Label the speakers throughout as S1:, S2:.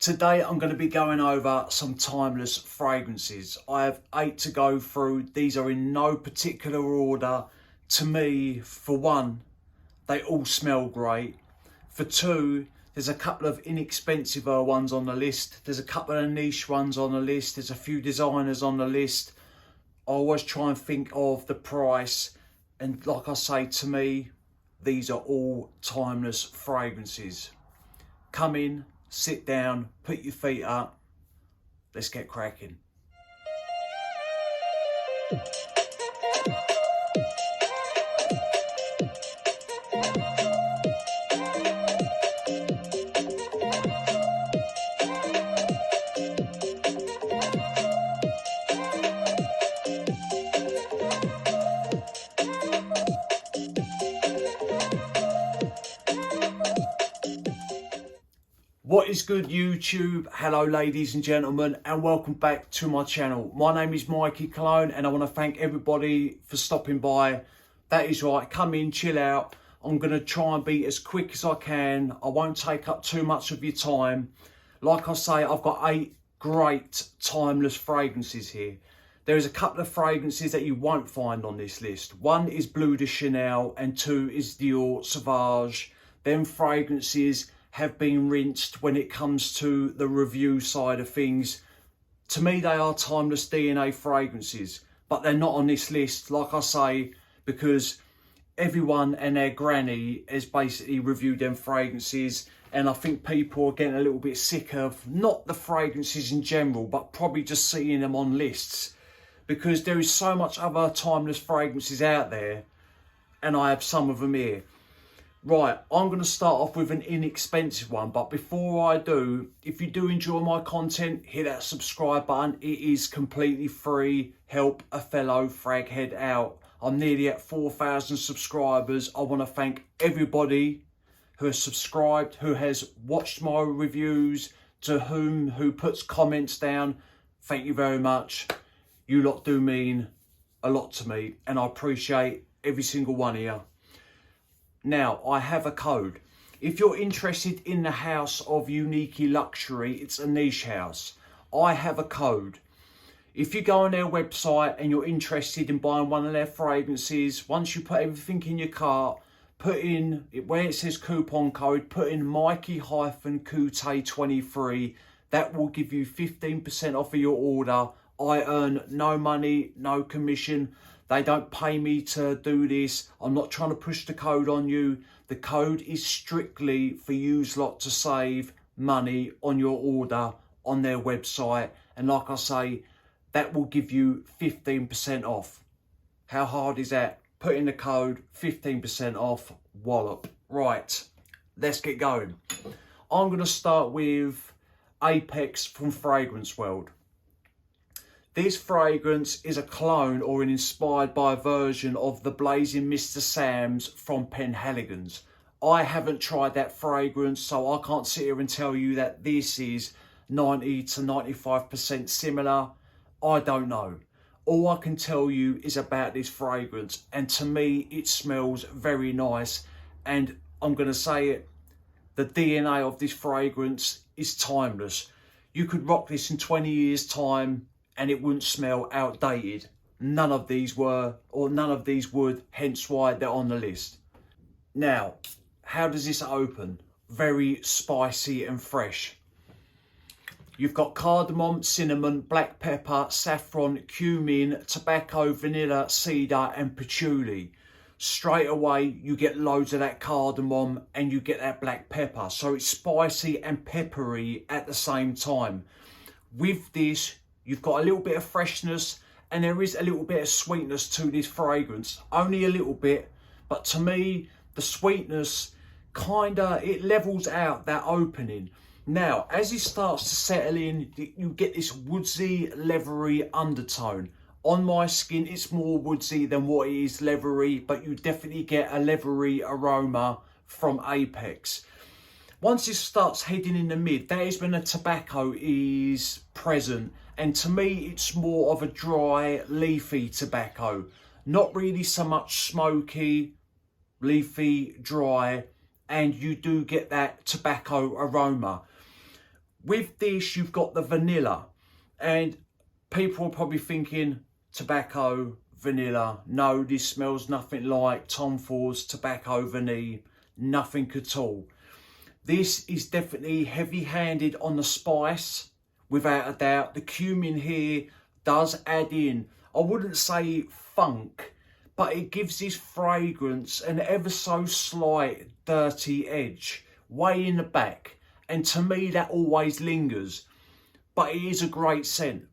S1: Today I'm going to be going over some timeless fragrances. I have 8 to go through. These are in no particular order. To me, for one, they all smell great. For two, there's a couple of inexpensive ones on the list. There's a couple of niche ones on the list. There's a few designers on the list. I always try and think of the price. And like I say, to me, these are all timeless fragrances. Come in, sit down, put your feet up. Let's get cracking. What is good, YouTube? Hello ladies and gentlemen, and welcome back to my channel. My name is Mikey Cologne and I want to thank everybody for stopping by. That is right, come in, chill out. I'm going to try and be as quick as I can. I won't take up too much of your time. Like I say, I've got 8 great timeless fragrances here. There is a couple of fragrances that you won't find on this list. One is Bleu de Chanel and 2 is Dior Sauvage. Them fragrances have been rinsed when it comes to the review side of things. To me, they are timeless DNA fragrances, but they're not on this list, like I say, because everyone and their granny has basically reviewed them fragrances, and I think people are getting a little bit sick of not the fragrances in general, but probably just seeing them on lists, because there is so much other timeless fragrances out there, and I have some of them here. Right, I'm going to start off with an inexpensive one, but before I do, if you do enjoy my content, hit that subscribe button. It is completely free. Help a fellow fraghead out. I'm nearly at 4,000 subscribers. I want to thank everybody who has subscribed, who has watched my reviews, who puts comments down. Thank you very much. You lot do mean a lot to me, and I appreciate every single one of you. Now, I have a code. If you're interested in the house of Unique Luxury, it's a niche house. I have a code. If you go on their website and you're interested in buying one of their fragrances, once you put everything in your cart, put in, where it says coupon code, put in Mikey-Kute23. That will give you 15% off of your order. I earn no money, no commission. They don't pay me to do this. I'm not trying to push the code on you. The code is strictly for you lot to save money on your order on their website. And like I say, that will give you 15% off. How hard is that? Put in the code, 15% off, wallop. Right, let's get going. I'm going to start with Apex from Fragrance World. This fragrance is a clone or an inspired by a version of the Blazing Mr. Sam's from Penhaligon's. I haven't tried that fragrance, so I can't sit here and tell you that this is 90 to 95% similar. I don't know. All I can tell you is about this fragrance, and to me it smells very nice, and I'm going to say it, the DNA of this fragrance is timeless. You could rock this in 20 years time and it wouldn't smell outdated. None of these were, or none of these would, hence why they're on the list. Now, how does this open? Very spicy and fresh. You've got cardamom, cinnamon, black pepper, saffron, cumin, tobacco, vanilla, cedar and patchouli. Straight away, you get loads of that cardamom and you get that black pepper. So it's spicy and peppery at the same time. With this, you've got a little bit of freshness and there is a little bit of sweetness to this fragrance. Only a little bit, but to me, the sweetness it levels out that opening. Now, as it starts to settle in, you get this woodsy, leathery undertone. On my skin, it's more woodsy than what it is leathery, but you definitely get a leathery aroma from Apex. Once it starts heading in the mid, that is when the tobacco is present. And to me, it's more of a dry, leafy tobacco. Not really so much smoky, leafy, dry. And you do get that tobacco aroma. With this, you've got the vanilla, and people are probably thinking tobacco, vanilla. No, this smells nothing like Tom Ford's tobacco vanilla, nothing at all. This is definitely heavy-handed on the spice, without a doubt. The cumin here does add in, I wouldn't say funk, but it gives this fragrance an ever so slight dirty edge, way in the back. And to me, that always lingers. But it is a great scent.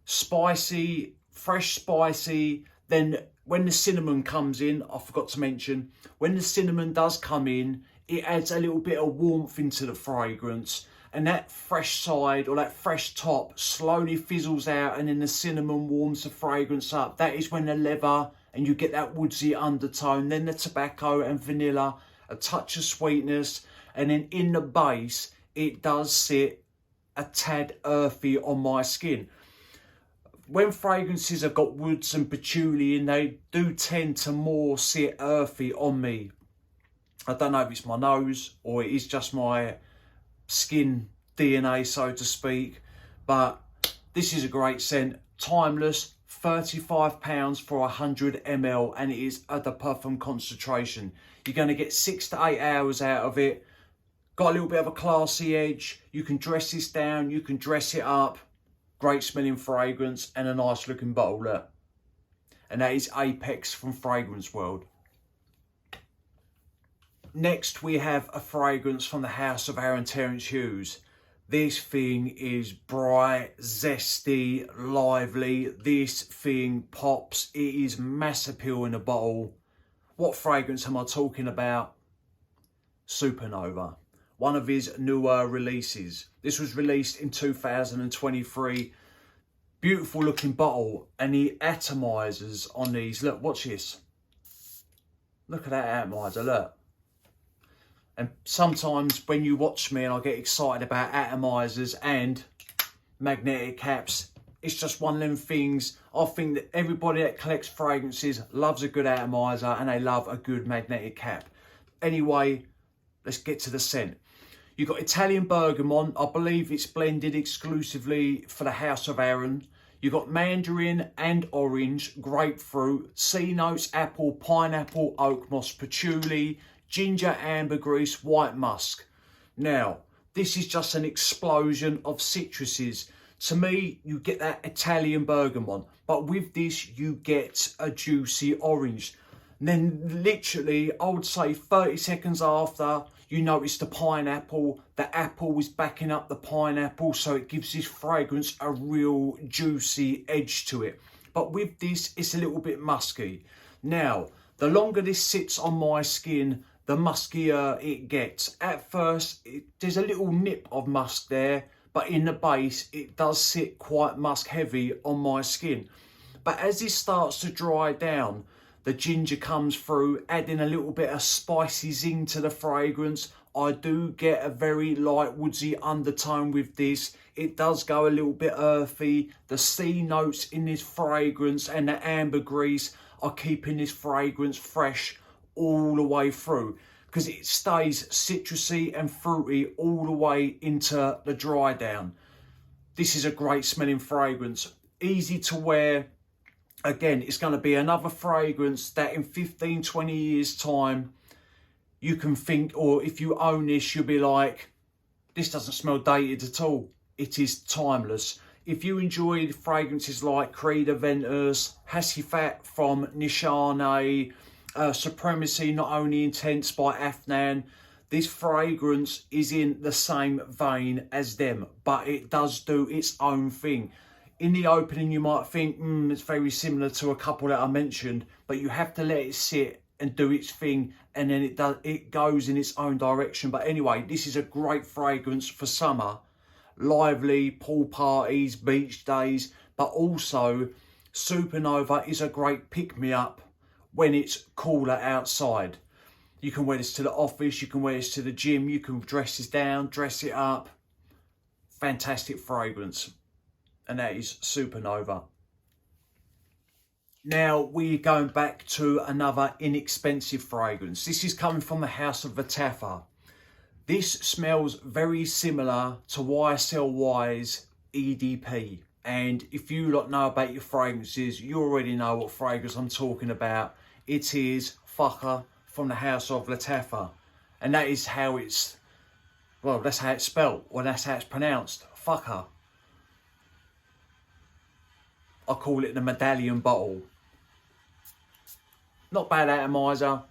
S1: Spicy, fresh spicy. Then when the cinnamon comes in, I forgot to mention, when the cinnamon does come in, it adds a little bit of warmth into the fragrance. And that fresh side, or that fresh top, slowly fizzles out, and then the cinnamon warms the fragrance up. That is when the leather, and you get that woodsy undertone. Then the tobacco and vanilla, a touch of sweetness. And then in the base, it does sit a tad earthy on my skin. When fragrances have got woods and patchouli in, they do tend to more sit earthy on me. I don't know if it's my nose or it is just my skin DNA, so to speak. But this is a great scent. Timeless. £35 for 100 ml, and it is at the Parfum concentration. You're going to get 6 to 8 hours out of it. Got a little bit of a classy edge. You can dress this down, you can dress it up. Great smelling fragrance and a nice looking bottle, look. And that is Apex from Fragrance World. Next we have a fragrance from the house of Aaron Terence Hughes. This thing is bright, zesty, lively. This thing pops. It is mass appeal in a bottle. What fragrance am I talking about? Supernova. One of his newer releases. This was released in 2023. Beautiful looking bottle, and the atomizers on these. Look, watch this. Look at that atomizer, look. And sometimes when you watch me and I get excited about atomizers and magnetic caps, it's just one of them things. I think that everybody that collects fragrances loves a good atomizer and they love a good magnetic cap. Anyway, let's get to the scent. You've got Italian bergamot. I believe it's blended exclusively for the House of Aaron. You've got mandarin and orange, grapefruit, sea notes, apple, pineapple, oak moss, patchouli, ginger, ambergris, white musk. Now, this is just an explosion of citruses. To me, you get that Italian bergamot, but with this, you get a juicy orange. And then literally, I would say 30 seconds after, you notice the pineapple. The apple is backing up the pineapple, so it gives this fragrance a real juicy edge to it. But with this, it's a little bit musky. Now, the longer this sits on my skin, the muskier it gets. At first, there's a little nip of musk there, but in the base, it does sit quite musk heavy on my skin. But as this starts to dry down, the ginger comes through, adding a little bit of spicy zing to the fragrance. I do get a very light woodsy undertone with this. It does go a little bit earthy. The sea notes in this fragrance and the ambergris are keeping this fragrance fresh all the way through, because it stays citrusy and fruity all the way into the dry down. This is a great smelling fragrance, easy to wear. Again, it's going to be another fragrance that in 15, 20 years time, you can think, or if you own this, you'll be like, this doesn't smell dated at all. It is timeless. If you enjoyed fragrances like Creed Aventus, Hassifat from Nishane, Supremacy Not Only Intense by Afnan, this fragrance is in the same vein as them, but it does do its own thing. In the opening, you might think, it's very similar to a couple that I mentioned, but you have to let it sit and do its thing, and then it goes in its own direction. But anyway, this is a great fragrance for summer. Lively, pool parties, beach days, but also Supernova is a great pick-me-up when it's cooler outside. You can wear this to the office, you can wear this to the gym, you can dress this down, dress it up. Fantastic fragrance. And that is Supernova. Now we're going back to another inexpensive fragrance. This is coming from the house of Lattafa. This smells very similar to YSLY's EDP. And if you lot know about your fragrances, you already know what fragrance I'm talking about. It is Fakhar from the house of Lattafa. And that is how it's, well, that's how it's spelled, or that's how it's pronounced, Fakhar. I call it the medallion bottle. Not bad atomizer,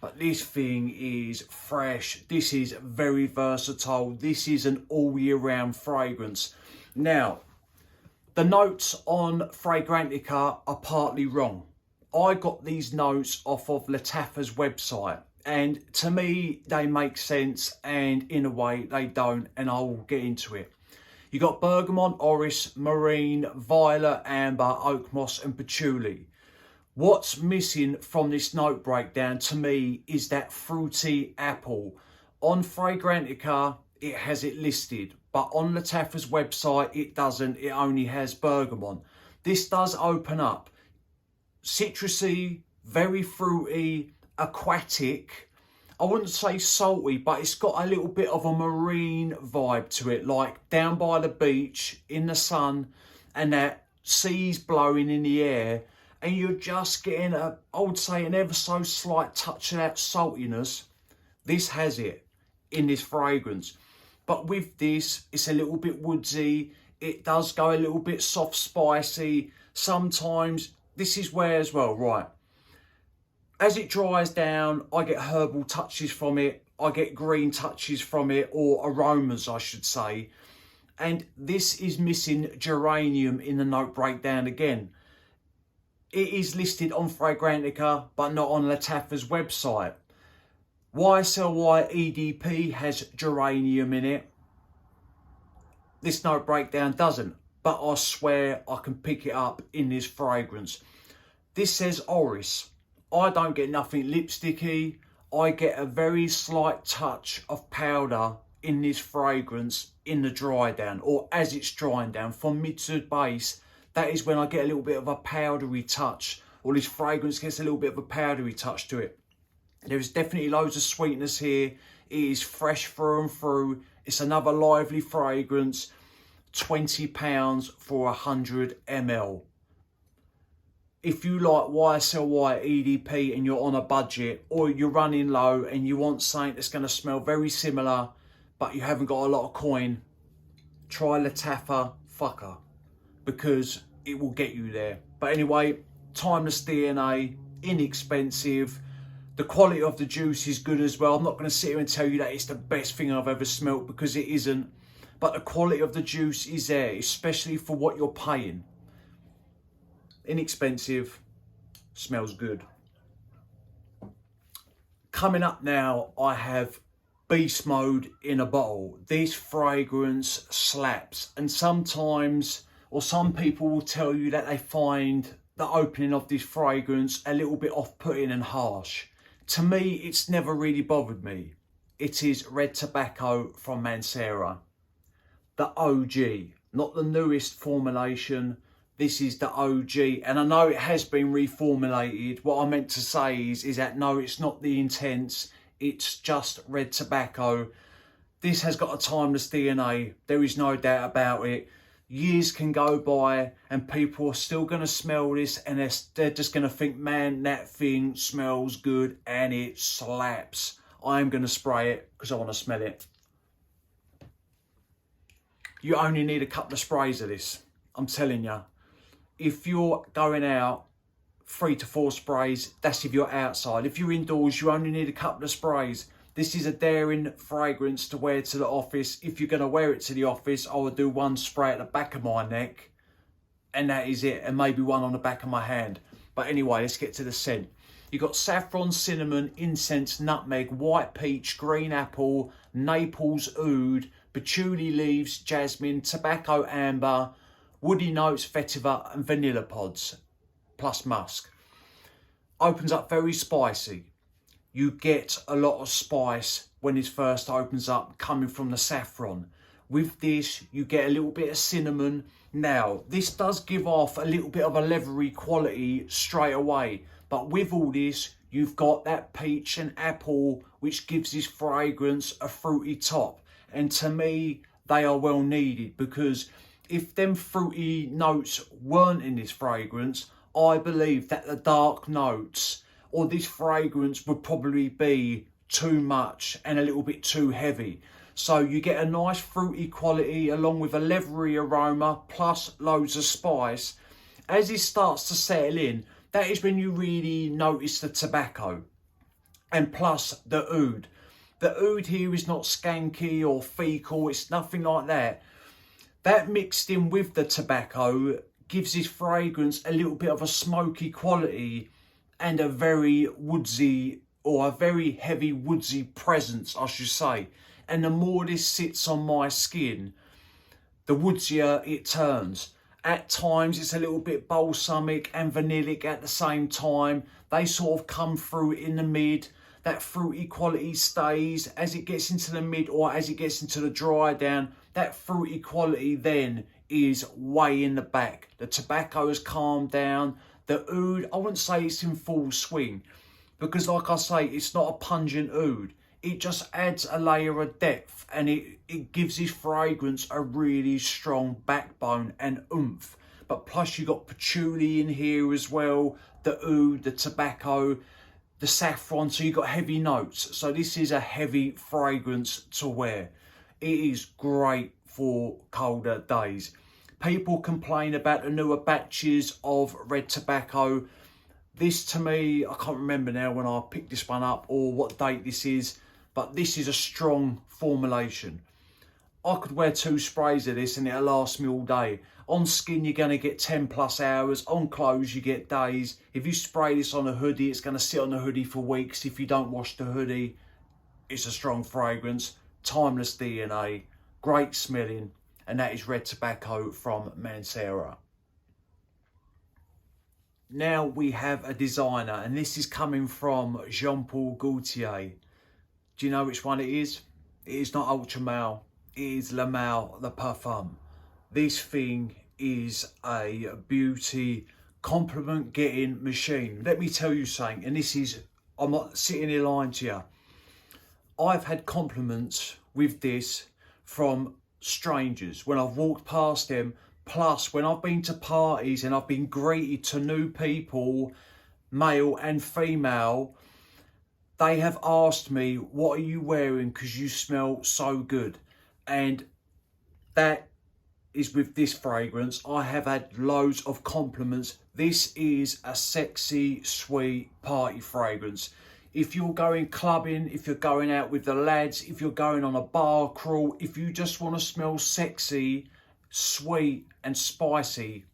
S1: but this thing is fresh. This is very versatile. This is an all year round fragrance. Now, the notes on Fragrantica are partly wrong. I got these notes off of Lattafa's website, and to me they make sense, and in a way they don't, and I will get into it. You got bergamot, orris, marine, violet, amber, oak moss and patchouli. What's missing from this note breakdown to me is that fruity apple. On Fragrantica it has it listed, but on Lattafa's website it doesn't. It only has bergamot. This does open up. Citrusy, very fruity, aquatic. I wouldn't say salty, but it's got a little bit of a marine vibe to it, like down by the beach in the sun and that seas blowing in the air, and you're just getting I would say an ever so slight touch of that saltiness. This has it in this fragrance. But with this, it's a little bit woodsy. It does go a little bit soft, spicy. Sometimes this is where as well, right? As it dries down, I get herbal touches from it. I get green touches from it, or aromas, I should say. And this is missing geranium in the note breakdown again. It is listed on Fragrantica, but not on Lattafa's website. YSLY EDP has geranium in it. This note breakdown doesn't, but I swear I can pick it up in this fragrance. This says orris. I don't get nothing lipsticky. I get a very slight touch of powder in this fragrance in the dry down, or as it's drying down from mid to base. That is when I get a little bit of a powdery touch, or this fragrance gets a little bit of a powdery touch to it. There is definitely loads of sweetness here. It is fresh through and through. It's another lively fragrance. £20 for 100 ml. If you like YSLY EDP and you're on a budget, or you're running low and you want something that's going to smell very similar, but you haven't got a lot of coin, try Lattafa Fakhar, because it will get you there. But anyway, timeless DNA, inexpensive. The quality of the juice is good as well. I'm not going to sit here and tell you that it's the best thing I've ever smelt, because it isn't. But the quality of the juice is there, especially for what you're paying. Inexpensive, smells good. Coming up now, I have Beast Mode in a bottle. This fragrance slaps, and sometimes, or some people will tell you that they find the opening of this fragrance a little bit off-putting and harsh. To me, it's never really bothered me. It is Red Tobacco from Mancera. The OG, not the newest formulation. This is the OG, and I know it has been reformulated. What I meant to say is that no, it's not the intense. It's just Red Tobacco. This has got a timeless DNA. There is no doubt about it. Years can go by and people are still going to smell this, and they're just going to think, man, that thing smells good and it slaps. I'm going to spray it because I want to smell it. You only need a couple of sprays of this. I'm telling you. If you're going out, 3 to 4 sprays, that's if you're outside. If you're indoors, you only need a couple of sprays. This is a daring fragrance to wear to the office. If you're going to wear it to the office, I would do 1 spray at the back of my neck, and that is it, and maybe 1 on the back of my hand. But anyway, let's get to the scent. You've got saffron, cinnamon, incense, nutmeg, white peach, green apple, Naples oud, patchouli leaves, jasmine, tobacco amber, woody notes, vetiver and vanilla pods, plus musk. Opens up very spicy. You get a lot of spice when this first opens up, coming from the saffron. With this, you get a little bit of cinnamon. Now, this does give off a little bit of a leathery quality straight away, but with all this, You've got that peach and apple, which gives this fragrance a fruity top. And to me, they are well needed, because if them fruity notes weren't in this fragrance, I believe that the dark notes or this fragrance would probably be too much and a little bit too heavy. So you get a nice fruity quality along with a leathery aroma plus loads of spice. As it starts to settle in, that is when you really notice the tobacco and plus the oud. The oud here is not skanky or fecal, it's nothing like that. That mixed in with the tobacco gives this fragrance a little bit of a smoky quality and a very woodsy, or a very heavy woodsy presence, I should say. And the more this sits on my skin, the woodsier it turns. At times it's a little bit balsamic and vanillic at the same time. They sort of come through in the mid. That fruity quality stays. As it gets into the mid, or as it gets into the dry down, that fruity quality then is way in the back. The tobacco has calmed down. The oud, I wouldn't say it's in full swing, because like I say, it's not a pungent oud. It just adds a layer of depth, and it gives this fragrance a really strong backbone and oomph. But plus you got patchouli in here as well, the oud, the tobacco, the saffron, so you got heavy notes. So this is a heavy fragrance to wear. It is great for colder days. People complain about the newer batches of red tobacco. This, to me, I can't remember now when I picked this one up or what date this is, but this is a strong formulation. I could wear 2 sprays of this and it'll last me all day. On skin, you're going to get 10 plus hours. On clothes, you get days. If you spray this on a hoodie, it's going to sit on the hoodie for weeks. If you don't wash the hoodie, it's a strong fragrance. Timeless DNA, great smelling, and that is red tobacco from Mancera. Now we have a designer, and this is coming from Jean-Paul Gaultier. Do you know which one it is? It is not Ultra Male, it is Le Parfum. This thing is a beauty compliment getting machine. Let me tell you something, and this is, I'm not sitting here lying to you. I've had compliments with this from strangers when I've walked past them, plus when I've been to parties and I've been greeted to new people, male and female. They have asked me, what are you wearing, because you smell so good. And that is with this fragrance. I have had loads of compliments. This is a sexy, sweet party fragrance. If you're going clubbing, if you're going out with the lads, if you're going on a bar crawl, if you just want to smell sexy, sweet and spicy,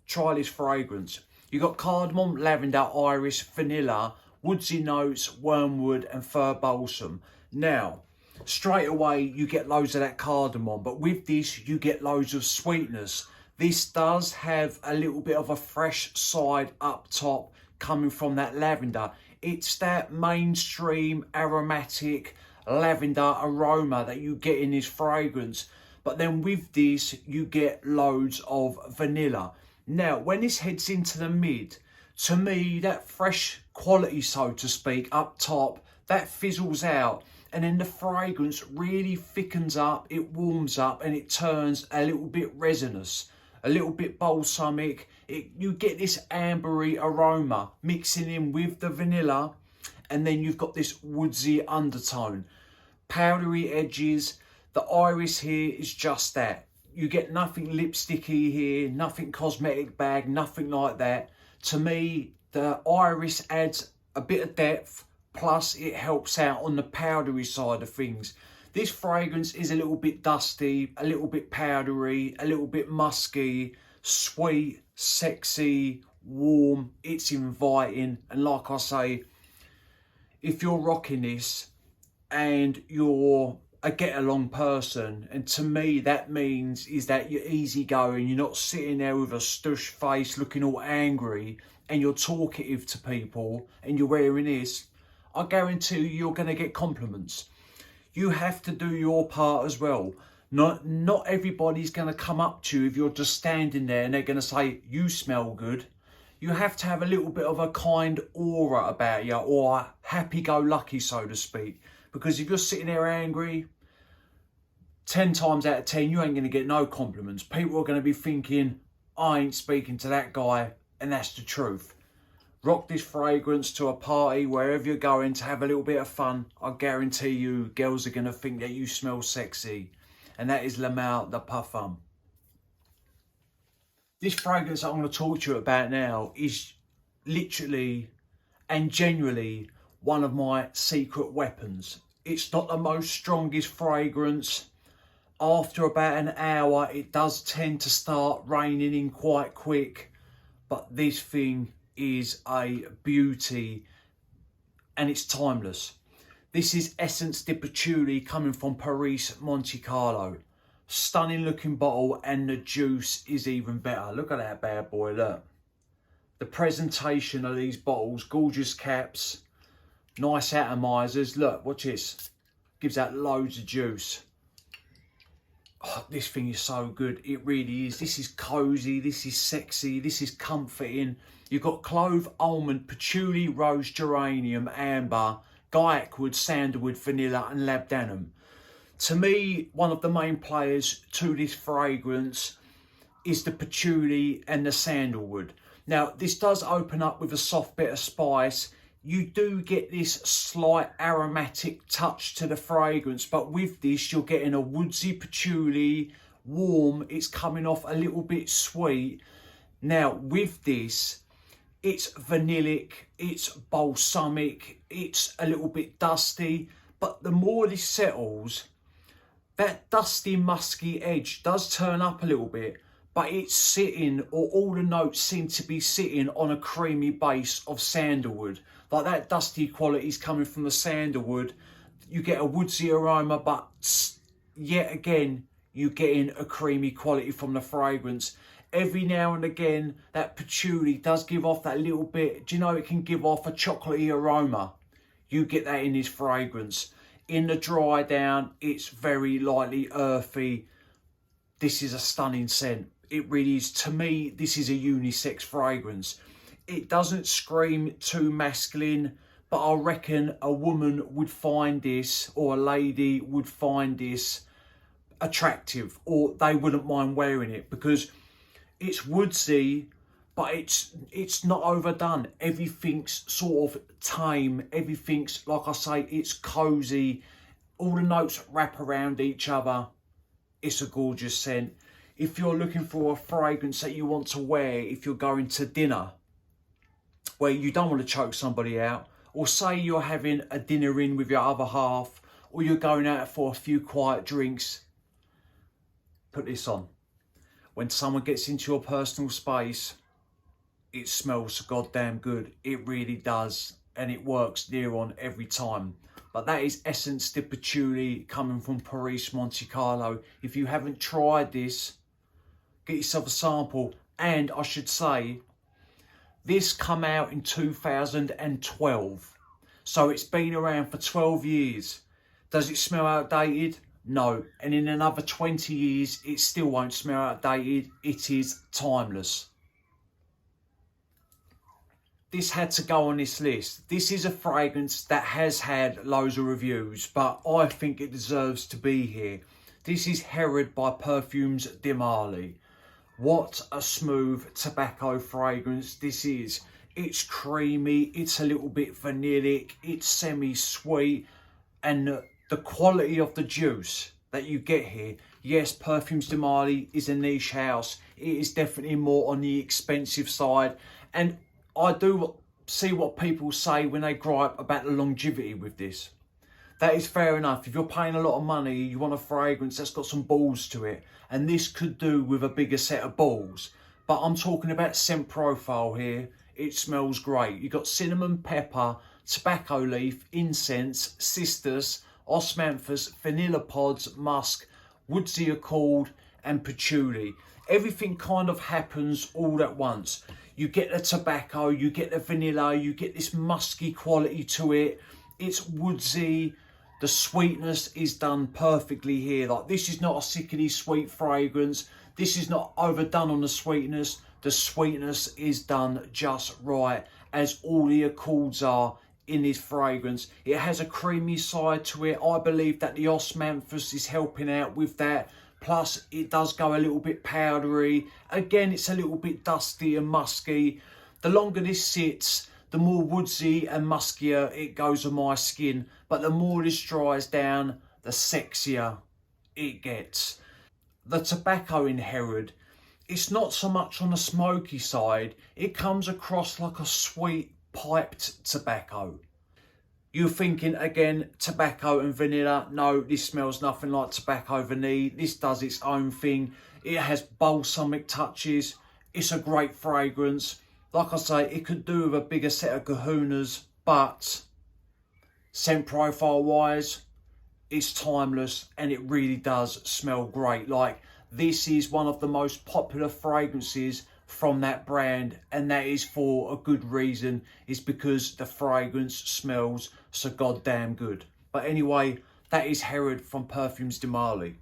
S1: try this fragrance. You got cardamom, lavender, iris, vanilla, woodsy notes, wormwood and fir balsam. Now, straight away you get loads of that cardamom, but with this you get loads of sweetness. This does have a little bit of a fresh side up top coming from that lavender. It's that mainstream aromatic lavender aroma that you get in this fragrance. But then with this, you get loads of vanilla. Now, when this heads into the mid, to me, that fresh quality, so to speak, up top, that fizzles out. And then the fragrance really thickens up, it warms up, and it turns a little bit resinous, a little bit balsamic. You get this ambery aroma mixing in with the vanilla, and then you've got this woodsy undertone. Powdery edges. The iris here is just that. You get nothing lipsticky here, nothing cosmetic bag, nothing like that. To me, the iris adds a bit of depth, plus it helps out on the powdery side of things. This fragrance is a little bit dusty, a little bit powdery, a little bit musky, sweet, sexy, warm. It's inviting, and like I say, if you're rocking this and you're a get along person, and to me that means is that you're easygoing, you're not sitting there with a stush face looking all angry, and you're talkative to people and you're wearing this, I guarantee you're going to get compliments. You have to do your part as well. Not everybody's going to come up to you if you're just standing there and they're going to say, you smell good. you have to have a little bit of a kind aura about you, or happy-go-lucky, so to speak. Because if you're sitting there angry, 10 times out of 10, you ain't going to get no compliments. People are going to be thinking, I ain't speaking to that guy, and that's the truth. Rock this fragrance to a party, wherever you're going, to have a little bit of fun. I guarantee you, girls are going to think that you smell sexy. And that is Maison Le Parfum. This fragrance I'm going to talk to you about now is literally and genuinely one of my secret weapons. It's not the most strongest fragrance. After about an hour, it does tend to start raining in quite quick. But this thing is a beauty, and it's timeless. This is Essence de Patchouli coming from Paris, Monte Carlo. Stunning looking bottle, and the juice is even better. Look at that bad boy, look. The presentation of these bottles, gorgeous caps, nice atomizers. Look, watch this. Gives out loads of juice. Oh, this thing is so good. It really is. This is cozy, this is sexy, this is comforting. You've got clove, almond, patchouli, rose, geranium, amber, guyakwood, sandalwood, vanilla and labdanum. To me, one of the main players to this fragrance is the patchouli and the sandalwood. Now, this does open up with a soft bit of spice. You do get this slight aromatic touch to the fragrance, but with this, you're getting a woodsy patchouli, warm. It's coming off a little bit sweet. Now, with this, it's vanillic, it's balsamic, it's a little bit dusty, but the more this settles, that dusty, musky edge does turn up a little bit, but it's sitting, or all the notes seem to be sitting on a creamy base of sandalwood. Like that dusty quality is coming from the sandalwood. You get a woodsy aroma, but yet again, you're getting a creamy quality from the fragrance. Every now and again, that patchouli does give off that little bit. Do you know it can give off a chocolatey aroma? You get that in this fragrance. In the dry down, it's very lightly earthy. This is a stunning scent. It really is. To me, this is a unisex fragrance. It doesn't scream too masculine, but I reckon a woman would find this, or a lady would find this attractive, or they wouldn't mind wearing it, because it's woodsy, but it's not overdone. Everything's sort of tame. Everything's, like I say, it's cozy. All the notes wrap around each other. It's a gorgeous scent. If you're looking for a fragrance that you want to wear if you're going to dinner, where you don't want to choke somebody out, or say you're having a dinner in with your other half, or you're going out for a few quiet drinks, put this on. When someone gets into your personal space, it smells goddamn good. It really does, and it works near on every time. But that is Essence de Patchouli coming from Paris, Monte Carlo. If you haven't tried this, get yourself a sample. And I should say, this come out in 2012. So it's been around for 12 years. Does it smell outdated? No. And in another 20 years, it still won't smell outdated. It is timeless. This had to go on this list. This is a fragrance that has had loads of reviews, but I think it deserves to be here. This is Herod by Parfums de Marly. What a smooth tobacco fragrance this is. It's creamy, it's a little bit vanillic, it's semi-sweet, and the quality of the juice that you get here. Yes, Parfums de Marly is a niche house. It is definitely more on the expensive side, and I do see what people say when they gripe about the longevity with this. That is fair enough. If you're paying a lot of money, you want a fragrance that's got some balls to it. And this could do with a bigger set of balls. But I'm talking about scent profile here. It smells great. You've got cinnamon, pepper, tobacco leaf, incense, cistus, osmanthus, vanilla pods, musk, woodsy accord and patchouli. Everything kind of happens all at once. You get the tobacco, you get the vanilla, you get this musky quality to it. It's woodsy. The sweetness is done perfectly here. Like, this is not a sickly sweet fragrance. This is not overdone on the sweetness. The sweetness is done just right, as all the accords are in this fragrance. It has a creamy side to it. I believe that the osmanthus is helping out with that. Plus, it does go a little bit powdery. Again, it's a little bit dusty and musky. The longer this sits, the more woodsy and muskier it goes on my skin. But the more this dries down, the sexier it gets. The tobacco in Herod, it's not so much on the smoky side. It comes across like a sweet piped tobacco. You're thinking again, tobacco and vanilla. No, this smells nothing like tobacco vanilla. This does its own thing. It has balsamic touches. It's a great fragrance. Like I say, it could do with a bigger set of kahunas, but scent profile wise, it's timeless and it really does smell great. Like, this is one of the most popular fragrances from that brand, and that is for a good reason. It's because the fragrance smells so goddamn good. But anyway, that is Herod from Parfums de Marly.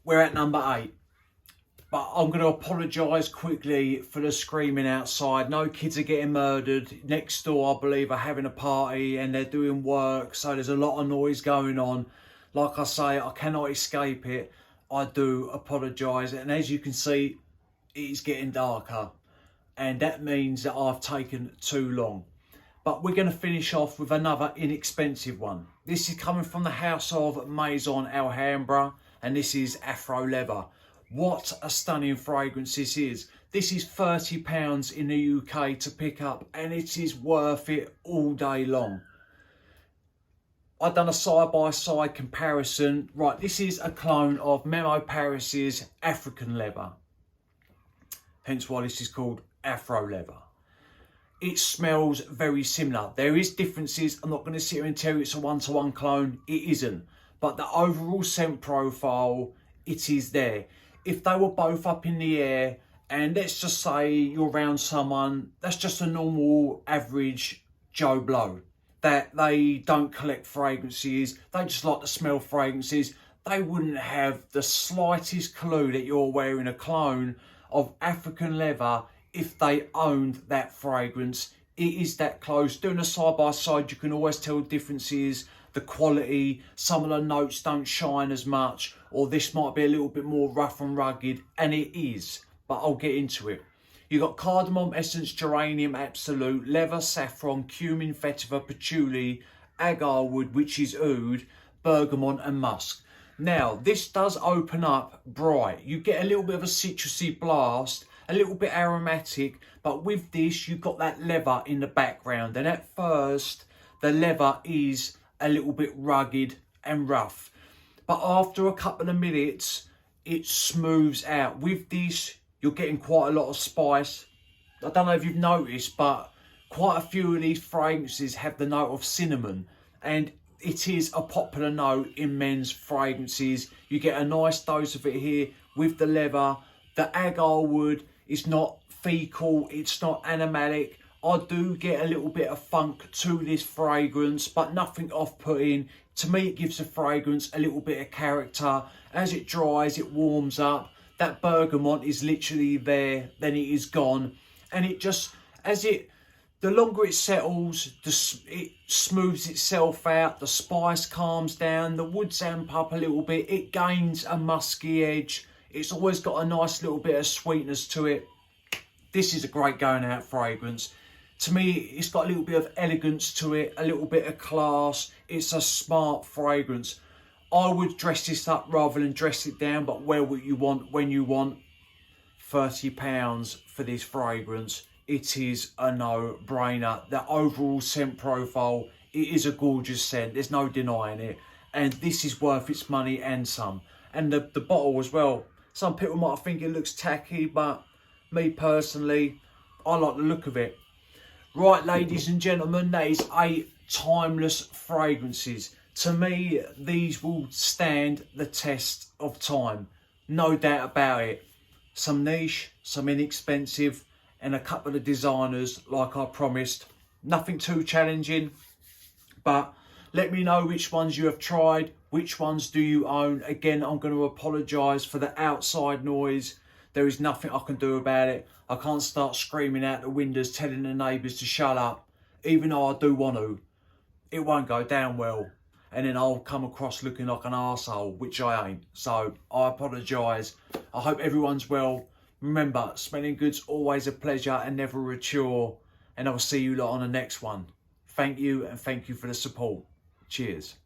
S1: We're at number 8. But I'm going to apologise quickly for the screaming outside. No kids are getting murdered. Next door, I believe, are having a party and they're doing work. So there's a lot of noise going on. Like I say, I cannot escape it. I do apologise. And as you can see, it's getting darker. And that means that I've taken too long. But we're going to finish off with another inexpensive one. This is coming from the house of Maison, Alhambra. And this is Afro Leather. What a stunning fragrance this is. This is £30 in the UK to pick up, and it is worth it all day long. I've done a side-by-side comparison. Right, this is a clone of Memo Paris's African Leather. Hence why this is called Afro Leather. It smells very similar. There is differences. I'm not going to sit here and tell you it's a one-to-one clone. It isn't. But the overall scent profile, it is there. If they were both up in the air, and let's just say you're around someone that's just a normal average Joe Blow, that they don't collect fragrances, they just like to smell fragrances, they wouldn't have the slightest clue that you're wearing a clone of African Leather if they owned that fragrance. It is that close. Doing a side by side, you can always tell differences. The quality, some of the notes don't shine as much, or this might be a little bit more rough and rugged, and it is, but I'll get into it. You've got cardamom essence, geranium absolute, leather, saffron, cumin, vetiver, patchouli, agar wood, which is oud, bergamot and musk. Now, this does open up bright. You get a little bit of a citrusy blast, a little bit aromatic, but with this, you've got that leather in the background, and at first, the leather is a little bit rugged and rough, but after a couple of minutes it smooths out. With this, you're getting quite a lot of spice. I don't know if you've noticed, but quite a few of these fragrances have the note of cinnamon, and it is a popular note in men's fragrances. You get a nice dose of it here with the leather. The agar wood is not fecal, it's not animalic. I do get a little bit of funk to this fragrance, but nothing off-putting. To me, it gives the fragrance a little bit of character. As it dries, it warms up. That bergamot is literally there, then it is gone. And it just, the longer it settles, it smooths itself out. The spice calms down. The woods amp up a little bit. It gains a musky edge. It's always got a nice little bit of sweetness to it. This is a great going out fragrance. To me, it's got a little bit of elegance to it, a little bit of class. It's a smart fragrance. I would dress this up rather than dress it down, but wear what you want when you want. £30 for this fragrance. It is a no-brainer. The overall scent profile, it is a gorgeous scent. There's no denying it. And this is worth its money and some. And the bottle as well. Some people might think it looks tacky, but me personally, I like the look of it. Right, ladies and gentlemen, that is 8 timeless fragrances. To me, these will stand the test of time. No doubt about it. Some niche, some inexpensive, and a couple of designers, like I promised. Nothing too challenging, but Let me know which ones you have tried, which ones do you own. Again, I'm going to apologise for the outside noise. There is nothing I can do about it. I can't start screaming out the windows, telling the neighbours to shut up. Even though I do want to, it won't go down well. And then I'll come across looking like an arsehole, which I ain't. So I apologise. I hope everyone's well. Remember, smelling good's always a pleasure and never a chore. And I'll see you lot on the next one. Thank you, and thank you for the support. Cheers.